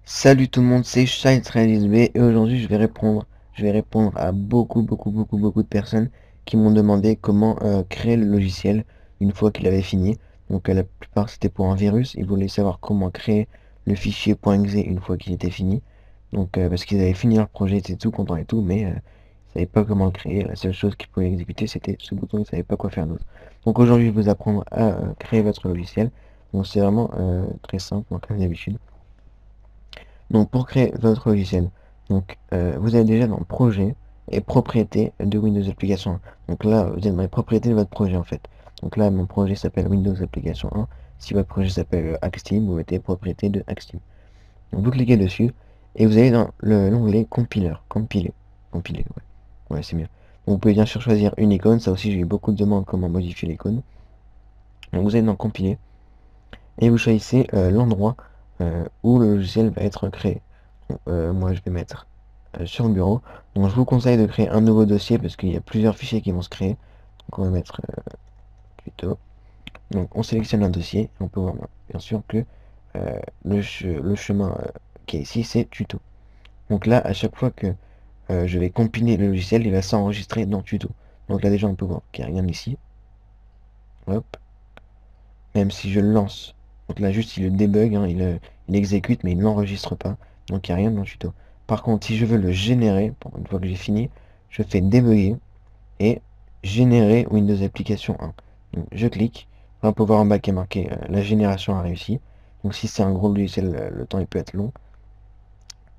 Salut tout le monde, c'est Shine13B et aujourd'hui je vais répondre à beaucoup de personnes qui m'ont demandé comment créer le logiciel une fois qu'il avait fini. Donc la plupart c'était pour un virus, ils voulaient savoir comment créer le fichier .exe une fois qu'il était fini. Donc parce qu'ils avaient fini leur projet, ils étaient tout contents et tout, mais ils savaient pas comment le créer. La seule chose qu'ils pouvaient exécuter c'était ce bouton, ils savaient pas quoi faire d'autre. Donc aujourd'hui je vais vous apprendre à créer votre logiciel. Donc c'est vraiment très simple, comme d'habitude. Donc pour créer votre logiciel, vous allez déjà dans projet et propriété de Windows Application 1. Donc là, vous êtes dans les propriétés de votre projet en fait. Donc là, mon projet s'appelle Windows Application 1. Si votre projet s'appelle Axteam, vous mettez propriété de Axteam. Donc vous cliquez dessus et vous allez dans l'onglet compiler, compiler, ouais, c'est mieux. Donc vous pouvez bien sûr choisir une icône, ça aussi j'ai eu beaucoup de demandes comment modifier l'icône. Donc vous allez dans compiler et vous choisissez l'endroit où le logiciel va être créé. Donc, moi je vais mettre sur le bureau. Donc je vous conseille de créer un nouveau dossier parce qu'il y a plusieurs fichiers qui vont se créer. Donc on va mettre tuto. Donc on sélectionne un dossier et on peut voir bien sûr que le chemin qui est ici c'est tuto. Donc là à chaque fois que je vais compiler le logiciel, il va s'enregistrer dans tuto. Donc là déjà on peut voir qu'il n'y a rien ici. Hop. Même si je le lance. Donc là juste il le débug, hein, il exécute mais il ne l'enregistre pas. Donc il n'y a rien dans le tuto. Par contre si je veux le générer, une fois que j'ai fini, je fais débugger et générer Windows Application 1. Donc je clique, on peut voir en bas qui est marqué la génération a réussi. Donc si c'est un gros logiciel, le temps il peut être long.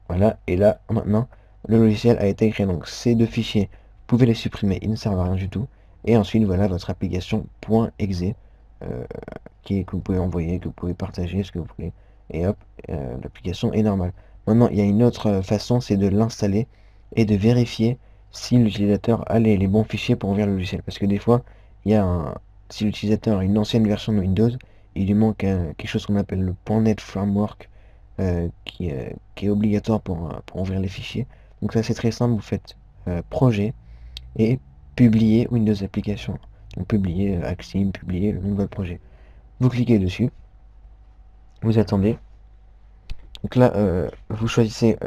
Voilà, et là maintenant le logiciel a été créé. Donc ces deux fichiers, vous pouvez les supprimer, ils ne servent à rien du tout. Et ensuite voilà votre application .exe que vous pouvez envoyer, que vous pouvez partager, ce que vous voulez. Et hop, l'application est normale. Maintenant, il y a une autre façon, c'est de l'installer et de vérifier si l'utilisateur a les bons fichiers pour ouvrir le logiciel. Parce que des fois, il y a si l'utilisateur a une ancienne version de Windows, il lui manque quelque chose qu'on appelle le .NET Framework qui est obligatoire pour ouvrir les fichiers. Donc ça, c'est très simple, vous faites projet et publier Windows Application. Donc publier Axim, publier le nom de votre projet. Vous cliquez dessus, vous attendez. Donc là, vous choisissez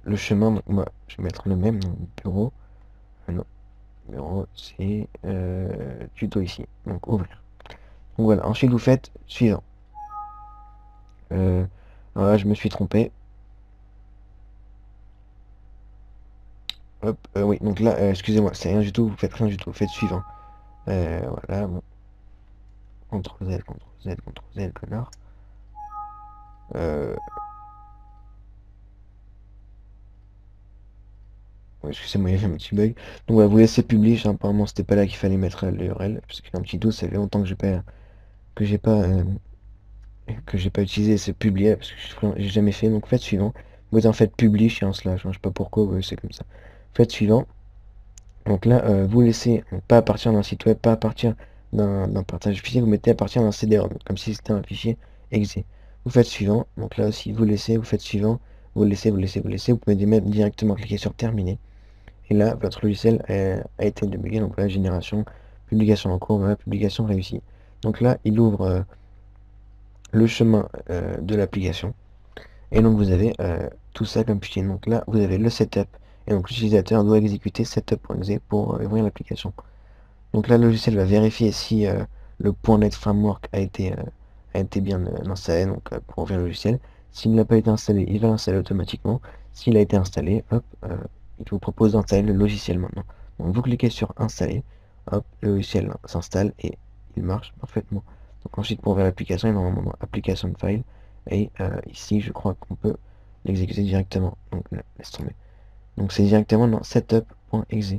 le chemin. Donc moi, je vais mettre le même, donc bureau. Non, bureau, c'est tuto ici. Donc ouvrir. Donc voilà, ensuite vous faites suivant. Alors là, je me suis trompé. Hop, oui, donc là, excusez-moi, c'est rien du tout, vous faites rien du tout, vous faites suivant. Voilà, bon. CTRL Z, CTRL Z, CTRL Z, connard. Ouais, excusez-moi, il y avait un petit bug. Donc voilà, vous laissez publish, hein, apparemment c'était pas là qu'il fallait mettre l'URL, parce qu'il y a un petit doute, ça fait longtemps que j'ai pas euh, que j'ai pas utilisé ce publier, parce que j'ai jamais fait. Donc faites suivant. Vous en faites publish et un slash, hein, je sais pas pourquoi, ouais, c'est comme ça. Faites suivant. Donc là, vous laissez pas à partir d'un site web, pas à partir d'un partage de fichier, vous mettez à partir d'un CD-ROM, comme si c'était un fichier exe. Vous faites suivant. Donc là aussi, vous laissez, vous faites suivant, vous laissez, vous laissez, vous laissez. Vous pouvez même directement cliquer sur terminer. Et là, votre logiciel a été débugué. Donc là, génération, publication en cours, voilà, publication réussie. Donc là, il ouvre le chemin de l'application. Et donc vous avez tout ça comme fichier. Donc là, vous avez le setup. Et donc l'utilisateur doit exécuter setup.exe pour ouvrir l'application. Donc là, le logiciel va vérifier si le .NET Framework a été bien installé donc, pour ouvrir le logiciel. S'il n'a pas été installé, il va l'installer automatiquement. S'il a été installé, hop, il vous propose d'installer le logiciel maintenant. Donc vous cliquez sur installer, hop, le logiciel s'installe et il marche parfaitement. Donc ensuite pour ouvrir l'application, il va normalement dans application file et ici je crois qu'on peut l'exécuter directement. Donc laisse tomber. Donc c'est directement dans setup.exe.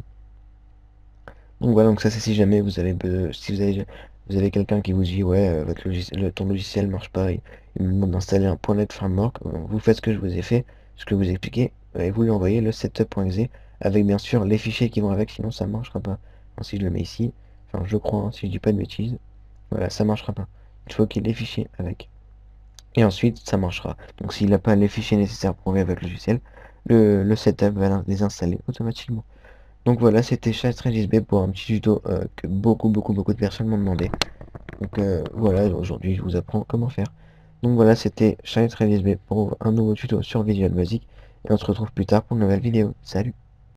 Donc voilà, donc ça c'est si jamais si vous avez quelqu'un qui vous dit ouais votre logiciel, ton logiciel marche pas, il me demande d'installer un .NET Framework, vous faites ce que je vous ai fait, ce que vous expliquez, et vous lui envoyez le setup.exe avec bien sûr les fichiers qui vont avec, sinon ça marchera pas. Donc, si je le mets ici, enfin je crois, hein, si je dis pas de bêtises, voilà, ça marchera pas. Il faut qu'il y ait les fichiers avec. Et ensuite ça marchera. Donc s'il n'a pas les fichiers nécessaires pour ouvrir votre logiciel, le setup va les installer automatiquement. Donc voilà, c'était Chat13B pour un petit tuto que beaucoup de personnes m'ont demandé. Donc voilà, aujourd'hui je vous apprends comment faire. Donc voilà, c'était Shine Travis B pour un nouveau tuto sur Visual Basic. Et on se retrouve plus tard pour une nouvelle vidéo. Salut!